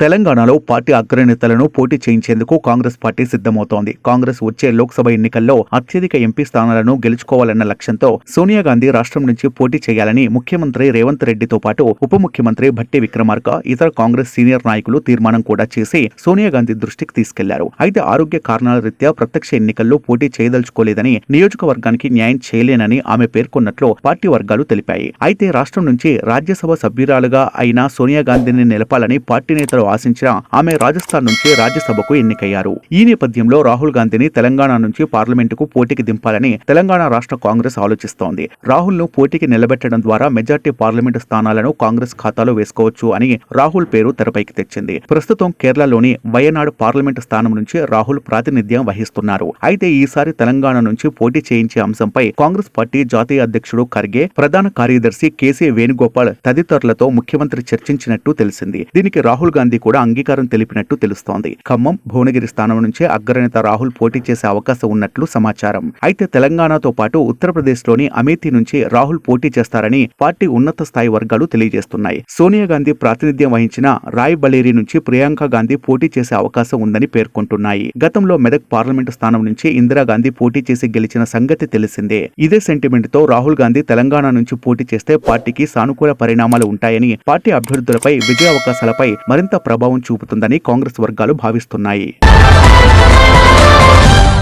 తెలంగాణలో పార్టీ అగ్రనేతలను పోటీ చేయించేందుకు కాంగ్రెస్ పార్టీ సిద్ధమవుతోంది. కాంగ్రెస్ వచ్చే లోక్సభ ఎన్నికల్లో అత్యధిక ఎంపీ స్థానాలను గెలుచుకోవాలన్న లక్ష్యంతో సోనియా గాంధీ రాష్ట్రం నుంచి పోటీ చేయాలని ముఖ్యమంత్రి రేవంత్ రెడ్డితో పాటు ఉప ముఖ్యమంత్రి భట్టి విక్రమార్క, ఇతర కాంగ్రెస్ సీనియర్ నాయకులు తీర్మానం కూడా చేసి సోనియా గాంధీ దృష్టికి తీసుకెళ్లారు. అయితే ఆరోగ్య కారణాల రీత్యా ప్రత్యక్ష ఎన్నికల్లో పోటీ చేయదలుచుకోలేదని, నియోజకవర్గానికి న్యాయం చేయలేనని ఆమె పేర్కొన్నట్లు పార్టీ వర్గాలు తెలిపాయి. అయితే రాష్ట్రం నుంచి రాజ్యసభ సభ్యురాలుగా అయిన సోనియా గాంధీని నిలపాలని పార్టీ నేతలు ఆశించిన ఆమె రాజస్థాన్ నుంచి రాజ్యసభకు ఎన్నికయ్యారు. ఈ నేపథ్యంలో రాహుల్ గాంధీని తెలంగాణ నుంచి పార్లమెంటుకు పోటీకి దింపాలని తెలంగాణ రాష్ట్ర కాంగ్రెస్ ఆలోచిస్తోంది. రాహుల్ ను పోటీకి నిలబెట్టడం ద్వారా మెజార్టీ పార్లమెంటు స్థానాలను కాంగ్రెస్ ఖాతాలో వేసుకోవచ్చు అని రాహుల్ పేరు తెరపైకి తెచ్చింది. ప్రస్తుతం కేరళలోని వయనాడు పార్లమెంటు స్థానం నుంచి రాహుల్ ప్రాతినిధ్యం వహిస్తున్నారు. అయితే ఈసారి తెలంగాణ నుంచి పోటీ చేయించే అంశంపై కాంగ్రెస్ పార్టీ జాతీయ అధ్యక్షుడు ఖర్గే, ప్రధాన కార్యదర్శి కేసీ వేణుగోపాల్ తదితరులతో ముఖ్యమంత్రి చర్చించినట్టు తెలిసింది. దీనికి రాహుల్ గాంధీ కూడా అంగీకారం తెలిపినట్టు తెలుస్తోంది. ఖమ్మం, భువనగిరి స్థానం నుంచే అగ్రనేత రాహుల్ పోటీ చేసే అవకాశం ఉన్నట్లు సమాచారం. అయితే తెలంగాణతో పాటు ఉత్తరప్రదేశ్లోని అమేథీ నుంచి రాహుల్ పోటీ చేస్తారని పార్టీ ఉన్నత స్థాయి వర్గాలు తెలియజేస్తున్నాయి. సోనియా గాంధీ ప్రాతినిధ్యం వహించిన రాయ్ బలేరి నుంచి ప్రియాంక గాంధీ పోటీ చేసే అవకాశం ఉందని పేర్కొంటున్నాయి. గతంలో మెదక్ పార్లమెంటు స్థానం నుంచి ఇందిరాగాంధీ పోటీ చేసి గెలిచిన సంగతి తెలిసిందే. ఇదే సెంటిమెంట్ తో రాహుల్ గాంధీ తెలంగాణ నుంచి పోటీ చేస్తే పార్టీకి సానుకూల పరిణామాలు ఉంటాయని, పార్టీ అభ్యర్థులపై విజయావకాశాలపై మరింత ప్రభావం చూపుతుందని కాంగ్రెస్ వర్గాలు భావిస్తున్నాయి.